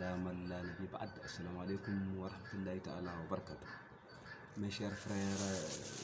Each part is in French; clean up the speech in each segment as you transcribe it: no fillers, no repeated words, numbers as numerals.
على من لا نبي بعد. Assalamu alaikum wa rahmatullahi ta'ala wa barakatuh. Mes chers frères,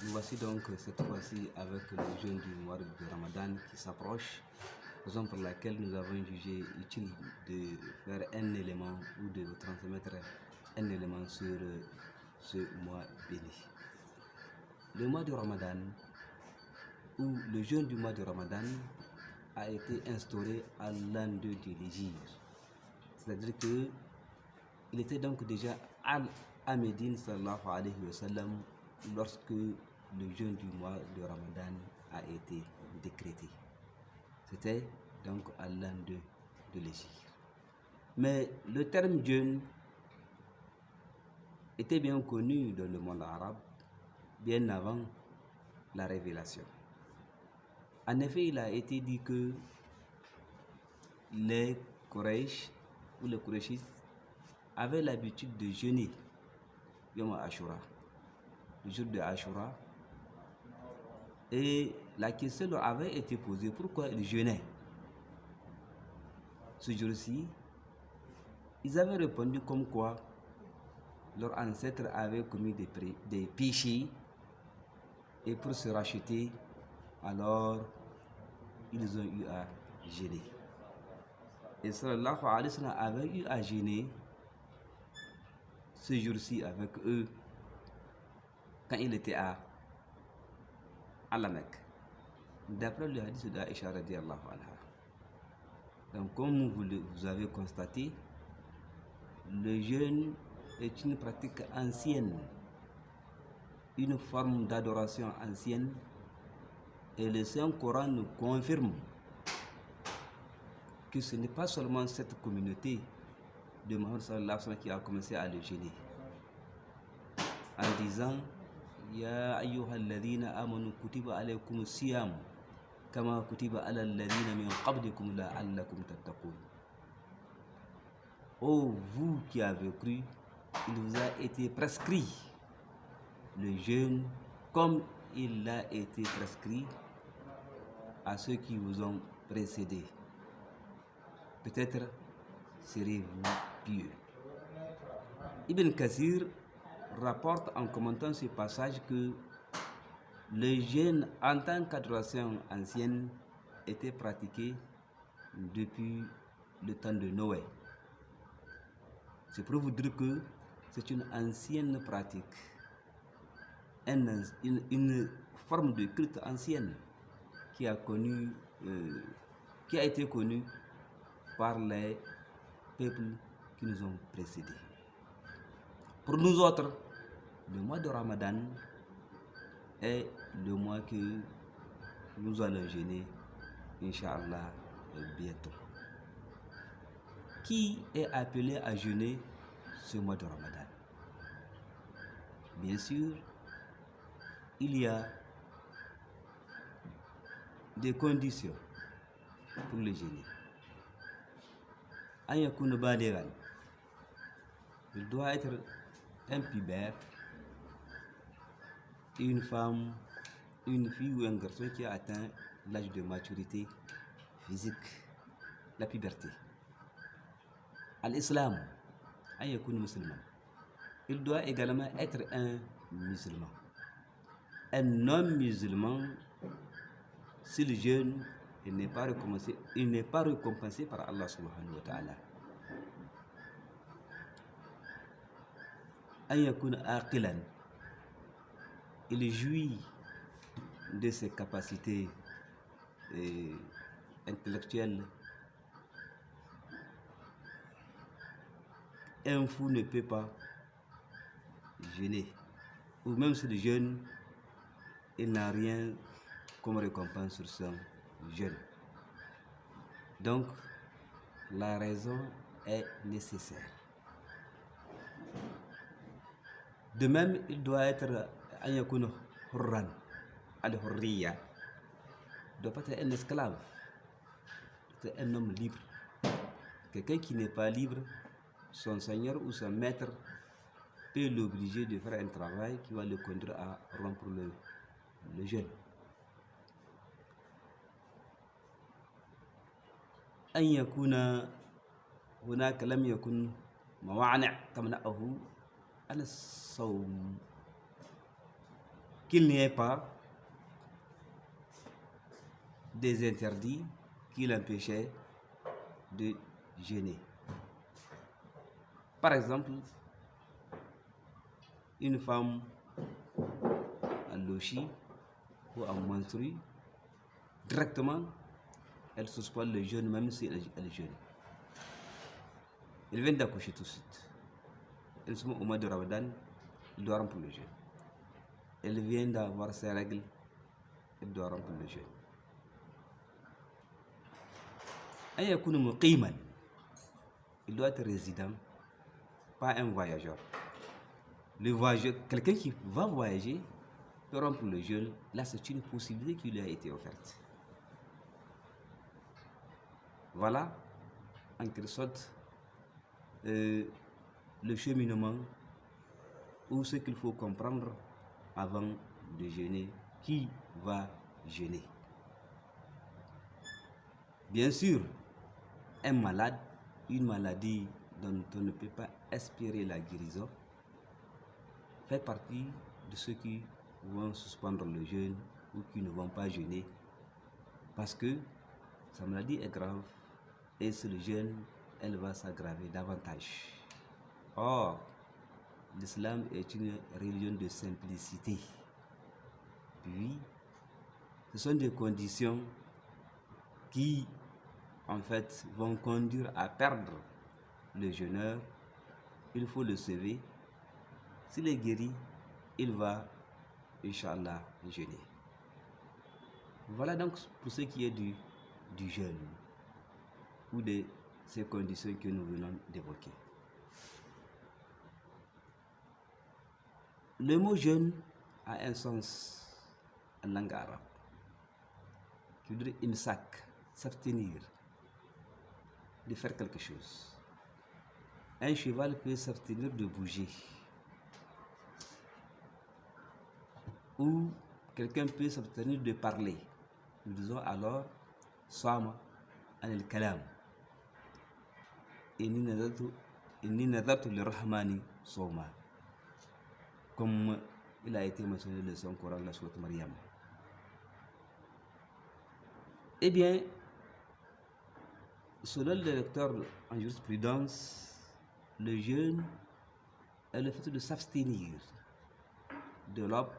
nous voici donc cette fois-ci avec le jeûne du mois de Ramadan qui s'approche, raison pour laquelle nous avons jugé utile de faire un élément ou de vous transmettre un élément sur ce mois béni. Le mois de Ramadan ou le jeûne du mois de Ramadan a été instauré à l'an 2 de l'Hégire. C'est-à-dire que il était donc déjà à Médine sallallahu alayhi wa sallam lorsque le jeûne du mois de Ramadan a été décrété. C'était donc à l'an 2 de l'Hégire. Mais le terme jeûne était bien connu dans le monde arabe bien avant la révélation. En effet, il a été dit que les Quraysh ou les Qurayshis avaient l'habitude de jeûner Yom Ashura, le jour de Ashura, et la question leur avait été posée pourquoi ils jeûnaient ce jour-ci. Ils avaient répondu comme quoi leurs ancêtres avaient commis des péchés et pour se racheter, alors ils ont eu à jeûner. Et sallallahu alayhi wa sallam avait eu à jeûner ce jour-ci avec eux quand il était à la Mecque, d'après le hadith d'Aïcha radiallahu anha. Donc comme vous avez constaté, le jeûne est une pratique ancienne, une forme d'adoration ancienne, et le Saint-Coran nous confirme que ce n'est pas seulement cette communauté de Mohammed sallallahu alayhi wa sallam qui a commencé à le jeûner en disant Ya ayyuhal ladhina amanu kutiba alaykum siyam kama kutiba alal ladhina min qablikum la'allakum tattaqun. Oh vous qui avez cru, il vous a été prescrit le jeûne comme il a été prescrit à ceux qui vous ont précédés. Peut-être serez-vous pieux. Ibn Kathir rapporte en commentant ce passage que le jeûne en tant qu'adoration ancienne était pratiqué depuis le temps de Noé. C'est pour vous dire que c'est une ancienne pratique, une forme de culte ancienne qui a été connue par les peuples qui nous ont précédés. Pour nous autres, le mois de Ramadan est le mois que nous allons jeûner, Inch'Allah, bientôt. Qui est appelé à jeûner ce mois de Ramadan? Bien sûr, il y a des conditions pour le jeûner. Il doit être un pubère, une femme, une fille ou un garçon qui a atteint l'âge de maturité physique, la puberté. L'islam, musulman. Il doit également être un musulman. Un non-musulman, s'il jeûne, il n'est pas récompensé par Allah subhanahu wa ta'ala. Il jouit de ses capacités intellectuelles. Un fou ne peut pas jeûner, ou même s'il jeûne, il n'a rien comme récompense sur son jeûne. Donc, la raison est nécessaire. De même, il doit être hurran, al-hurriya. Il doit pas être un esclave, c'est un homme libre. Quelqu'un qui n'est pas libre, son seigneur ou son maître peut l'obliger de faire un travail qui va le conduire à rompre le jeûne. أن يكون هناك لم يكن موانع تمنعه عن الصوم, qu'il n'y ait pas des interdits qui l'empêchaient de jeûner. Par exemple, une femme en lochi ou en menstrue, directement, elle suspend le jeûne même si elle jeûne. Elle vient d'accoucher tout de suite. Elle se met au mois de Ramadan, elle doit rompre le jeûne. Elle vient d'avoir ses règles, elle doit rompre le jeûne. Il doit être résident, pas un voyageur. Le voyageur, quelqu'un qui va voyager peut rompre le jeûne. Là, c'est une possibilité qui lui a été offerte. Voilà, en quelque sorte, le cheminement ou ce qu'il faut comprendre avant de jeûner. Qui va jeûner? Bien sûr, un malade, une maladie dont on ne peut pas espérer la guérison, fait partie de ceux qui vont suspendre le jeûne ou qui ne vont pas jeûner parce que sa maladie est grave et si le jeûne, elle va s'aggraver davantage. Or, l'islam est une religion de simplicité. Puis, ce sont des conditions qui, en fait, vont conduire à perdre le jeûneur. Il faut le sauver. S'il est guéri, il va, Inch'Allah, jeûner. Voilà donc pour ce qui est du jeûne ou de ces conditions que nous venons d'évoquer. Le mot jeûne a un sens en langue arabe qui veut dire imsak, s'abstenir de faire quelque chose. Un cheval peut s'abstenir de bouger. Ou quelqu'un peut s'abstenir de parler. Nous disons alors Sama anil kalam. Inni nadartu lirrahmani sawma. Comme il a été mentionné dans son Coran, la sourate Maryam. Eh bien, selon le lecteur en jurisprudence, le jeûne est le fait de s'abstenir de l'aube,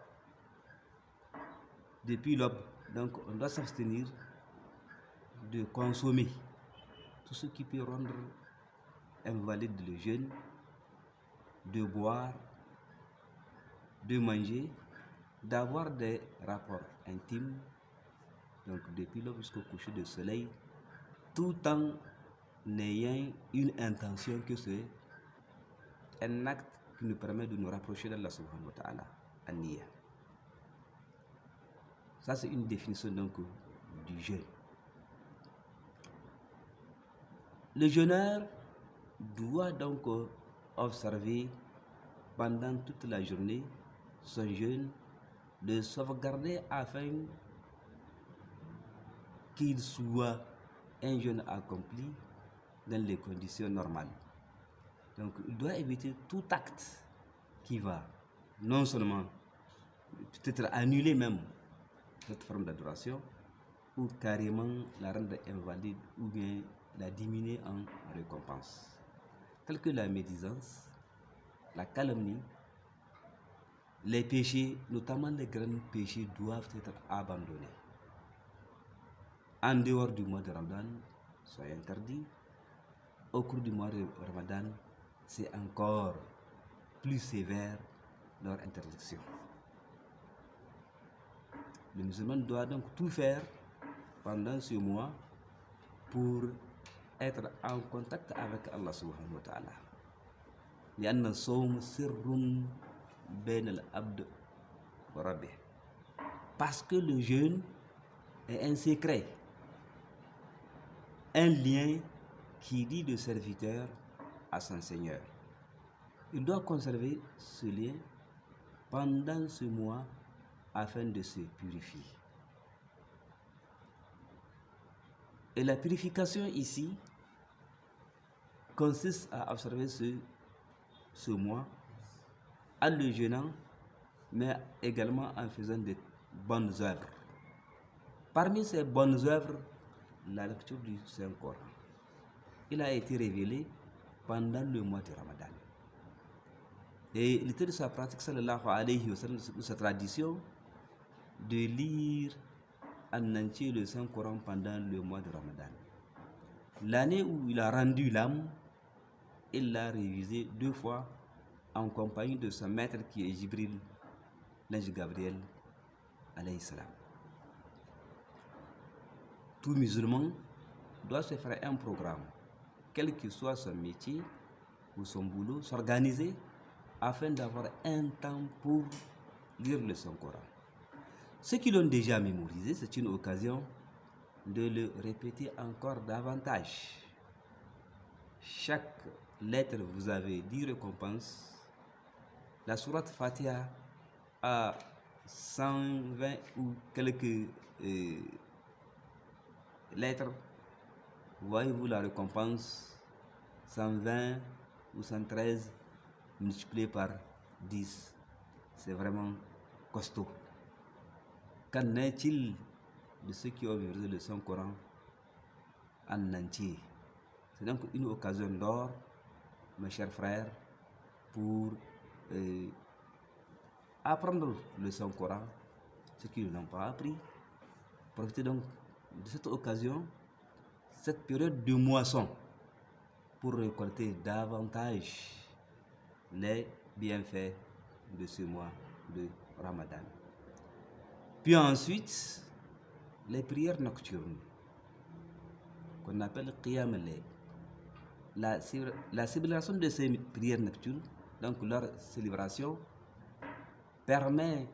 depuis l'aube. Donc, on doit s'abstenir de consommer tout ce qui peut rendre invalide le jeûne, de boire, de manger, d'avoir des rapports intimes, donc depuis l'aube jusqu'au coucher du soleil, tout en ayant une intention que c'est un acte qui nous permet de nous rapprocher d'Allah subhanahu wa ta'ala, an-niyya. Ça, c'est une définition donc du jeûne. Le jeûneur doit donc observer pendant toute la journée son jeûne, le sauvegarder afin qu'il soit un jeûne accompli dans les conditions normales. Donc, il doit éviter tout acte qui va non seulement peut-être annuler même cette forme d'adoration ou carrément la rendre invalide ou bien la diminuer en récompense, tels que la médisance, la calomnie, les péchés, notamment les grands péchés, doivent être abandonnés. En dehors du mois de Ramadan, sont interdits. Au cours du mois de Ramadan, c'est encore plus sévère leur interdiction. Le musulman doit donc tout faire pendant ce mois pour être en contact avec Allah subhanahu wa ta'ala. لأن الصوم سر بين العبد وربه. Parce que le jeûne est un secret, un lien qui lie le serviteur à son Seigneur. Il doit conserver ce lien pendant ce mois afin de se purifier. Et la purification ici consiste à observer ce ce mois en le jeûnant, mais également en faisant de bonnes œuvres. Parmi ces bonnes œuvres, la lecture du Saint-Coran. Il a été révélé pendant le mois de Ramadan. Et il était de sa pratique, sallallahu alayhi wa sallam, de sa tradition, de lire en entier le Saint-Coran pendant le mois de Ramadan. L'année où il a rendu l'âme, il l'a révisé 2 fois en compagnie de son maître qui est Jibril, l'ange Gabriel, alayhi salam. Tout musulman doit se faire un programme, quel que soit son métier ou son boulot, s'organiser afin d'avoir un temps pour lire le Saint-Coran. Ceux qui l'ont déjà mémorisé, c'est une occasion de le répéter encore davantage. Chaque lettre, vous avez 10 récompenses. La sourate Fatiha a 120 ou quelques lettres. Voyez-vous la récompense 120 ou 113 multiplié par 10. C'est vraiment costaud. Qu'en est-il de ceux qui ont mémorisé le Saint-Coran en entier? C'est donc une occasion d'or, mes chers frères, pour apprendre le Saint-Coran, ceux qui ne l'ont pas appris. Profitez donc de cette occasion, cette période de moisson, pour récolter davantage les bienfaits de ce mois de Ramadan. Puis ensuite, les prières nocturnes, qu'on appelle Qiyam al-Layl. La célébration de ces prières nocturnes, donc leur célébration, permet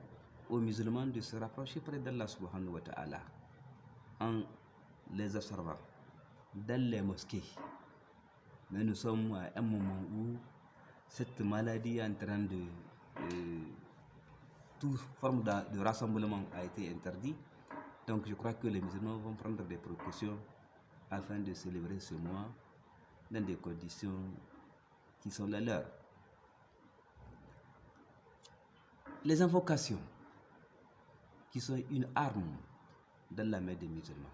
aux musulmans de se rapprocher près d'Allah subhanahu wa ta'ala en les observant dans les mosquées. Mais nous sommes à un moment où cette maladie est en train de... toute forme de rassemblement a été interdit. Donc je crois que les musulmans vont prendre des précautions afin de célébrer ce mois dans des conditions qui sont les leurs. Les invocations, qui sont une arme dans la main des musulmans.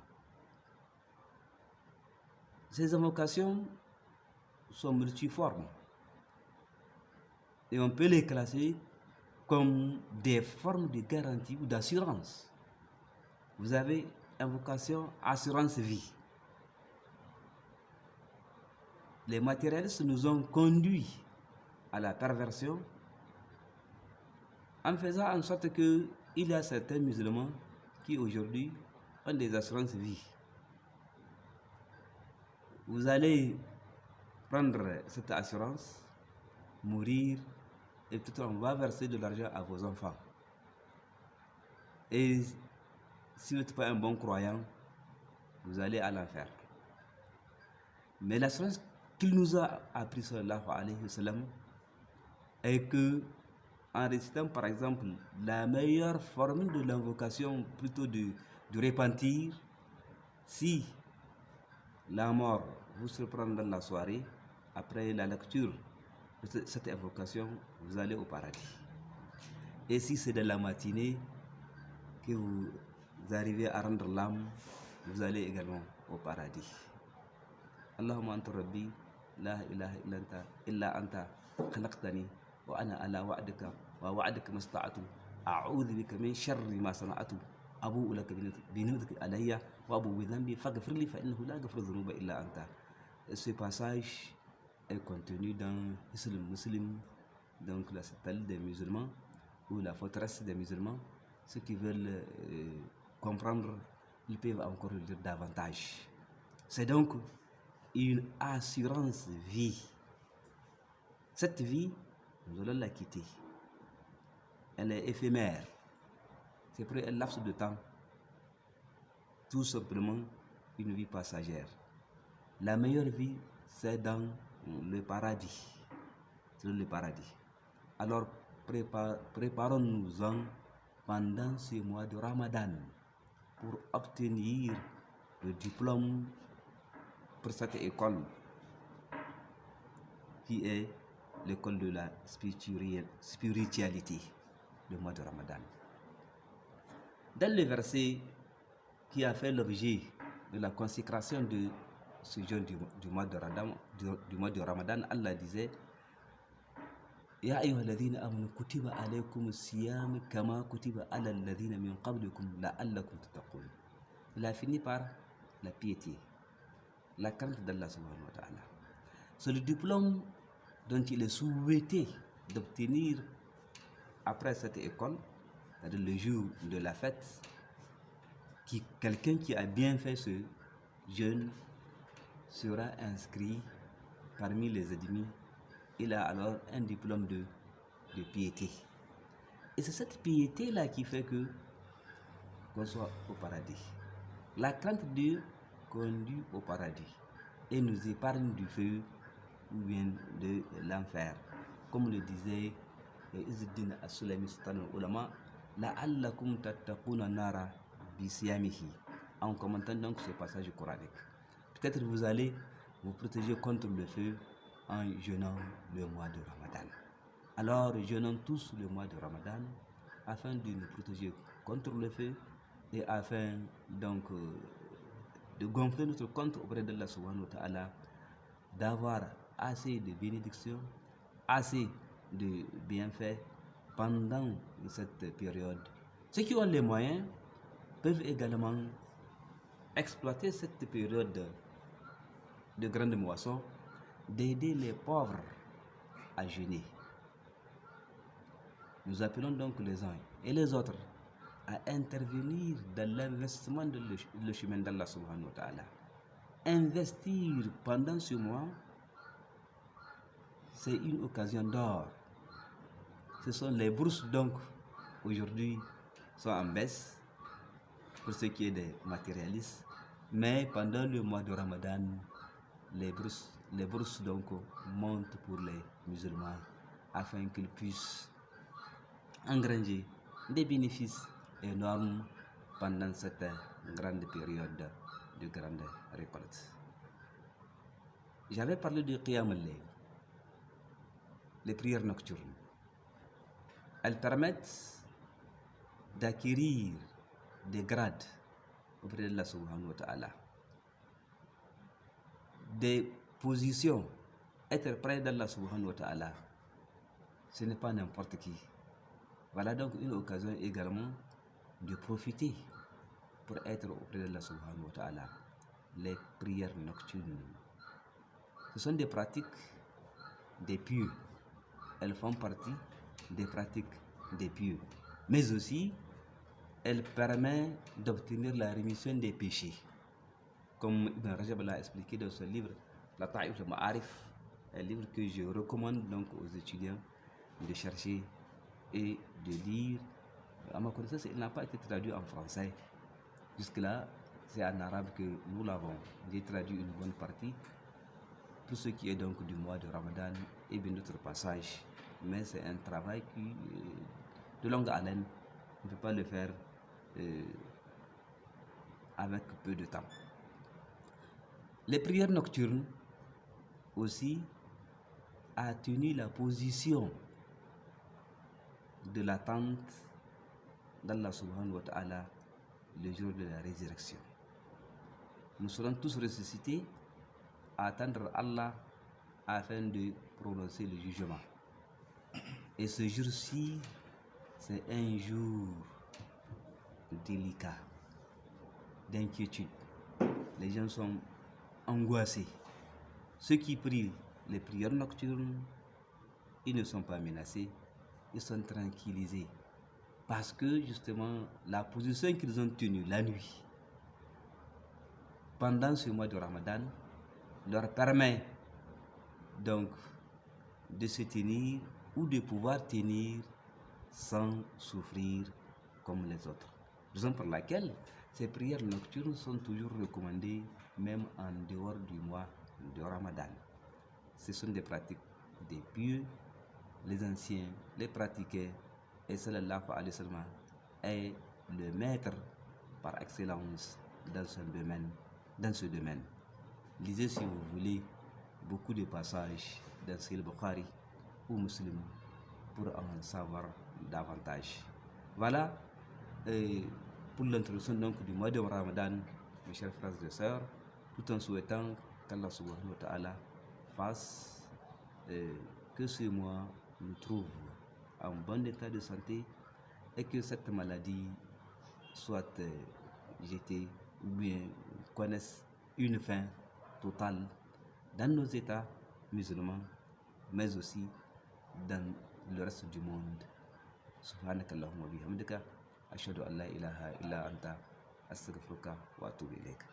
Ces invocations sont multiformes et on peut les classer comme des formes de garantie ou d'assurance. Vous avez invocation assurance vie. Les matérialistes nous ont conduits à la perversion en faisant en sorte qu'il y a certains musulmans qui aujourd'hui ont des assurances vie. Vous allez prendre cette assurance, mourir, et tout on va verser de l'argent à vos enfants. Et si vous n'êtes pas un bon croyant, vous allez à l'enfer. Mais l'assurance qu'il nous a appris sallallahu alayhi wa sallam est que, en récitant par exemple la meilleure formule de l'invocation, plutôt du repentir, si la mort vous surprend dans la soirée, après la lecture de cette invocation, vous allez au paradis. Et si c'est de la matinée que vous arrivez à rendre l'âme, vous allez également au paradis. Allahumma anta rabbi, la ilaha illa anta khalaqtani wa ana ala wa'dika wa wa'dika masta'atu a'udhu bika min sharri ma sana'atu abu'u laka bi ni'matika alayya wa abu'u bi dhanbi faghfir li fa innahu la yaghfiru dhunuba illa anta. Ce passage est contenu dans Hisnul Muslim, donc la citadelle des musulmans ou la forteresse des musulmans. Ceux qui veulent comprendre, ils peuvent encore le dire davantage. C'est donc une assurance vie. Cette vie, nous allons la quitter. Elle est éphémère. C'est pour un laps de temps. Tout simplement une vie passagère. La meilleure vie, c'est dans le paradis. C'est le paradis. Alors, préparons-nous-en pendant ce mois de Ramadan pour obtenir le diplôme pour cette école qui est l'école de la spiritualité, le mois de Ramadan. Dans le verset qui a fait l'objet de la consécration de ce jeûne du mois de Ramadan, Allah disait Ya ayyuhalladhina amanu kutiba alaykum as-siyam kama kutiba ala alladhina min qablikum la'allakum tattaqun. Il a fini par la piété, la crainte d'Allah subhanahu wa ta'ala. C'est le diplôme dont il est souhaité d'obtenir après cette école, c'est-à-dire le jour de la fête, quelqu'un qui a bien fait ce jeûne sera inscrit parmi les ennemis. Il a alors un diplôme de piété. Et c'est cette piété-là qui fait qu'on soit au paradis. La crainte de Dieu conduit au paradis et nous épargne du feu ou bien de l'enfer. Comme le disait Izzuddin As-Sulami Sultan al-Ulama, la'allakum tattaquna nara bisiyamihi, en commentant donc ce passage coranique. Peut-être vous allez vous protéger contre le feu en jeûnant le mois de Ramadan. Alors jeûnons tous le mois de Ramadan afin de nous protéger contre le feu et afin donc de gonfler notre compte auprès d'Allah subhanahu wa ta'ala, d'avoir assez de bénédictions, assez de bienfaits pendant cette période. Ceux qui ont les moyens peuvent également exploiter cette période de grande moisson, d'aider les pauvres à jeûner. Nous appelons donc les uns et les autres à intervenir dans l'investissement de le chemin d'Allah subhanahu wa ta'ala. Investir pendant ce mois, c'est une occasion d'or. Ce sont les bourses donc aujourd'hui sont en baisse pour ce qui est des matérialistes, mais pendant le mois de Ramadan, les bourses donc montent pour les musulmans afin qu'ils puissent engranger des bénéfices énormes pendant cette grande période de grande récolte. J'avais parlé de Qiyam al-Layl, les prières nocturnes. Elles permettent d'acquérir des grades auprès d'Allah subhanahu wa ta'ala, des positions. Être près d'Allah subhanahu wa ta'ala, ce n'est pas n'importe qui. Voilà donc une occasion également de profiter pour être auprès d'Allah subhanahu wa ta'ala. Les prières nocturnes, ce sont des pratiques des pieux. Elles font partie des pratiques des pieux. Mais aussi, elles permettent d'obtenir la rémission des péchés. Comme Ibn Rajab l'a expliqué dans son livre, La Ta'if al-Ma'arif, un livre que je recommande donc aux étudiants de chercher et de lire. À ma connaissance, il n'a pas été traduit en français. Jusque-là, c'est en arabe que nous l'avons. J'ai traduit une bonne partie pour ce qui est donc du mois de Ramadan et bien d'autres passages. Mais c'est un travail qui est de longue haleine. On ne peut pas le faire avec peu de temps. Les prières nocturnes aussi a tenu la position de l'attente d'Allah subhanahu wa ta'ala le jour de la résurrection. Nous serons tous ressuscités à attendre Allah afin de prononcer le jugement. Et ce jour-ci, c'est un jour délicat, d'inquiétude. Les gens sont angoissés. Ceux qui prient les prières nocturnes, ils ne sont pas menacés, ils sont tranquillisés. Parce que justement, la position qu'ils ont tenue la nuit, pendant ce mois de Ramadan, leur permet donc de se tenir ou de pouvoir tenir sans souffrir comme les autres. Raison pour laquelle ces prières nocturnes sont toujours recommandées même en dehors du mois de Ramadan. Ce sont des pratiques des pieux, les anciens les pratiquaient et sallallahu alayhi wa sallam est le maître par excellence dans ce domaine. Lisez si vous voulez beaucoup de passages dans Sahih Bukhari aux musulmans pour en savoir davantage. Voilà pour l'introduction donc du mois de Ramadan, mes chers frères et sœurs, tout en souhaitant qu'Allah subhanahu wa ta'ala fasse que ce mois nous trouve en bon état de santé et que cette maladie soit jetée ou bien connaisse une fin totale dans nos États musulmans, mais aussi dans le reste du monde. Subhanaka Allahumma bihamdika ashhadu an la ilaha illa anta astaghfiruka wa atubu ilayk.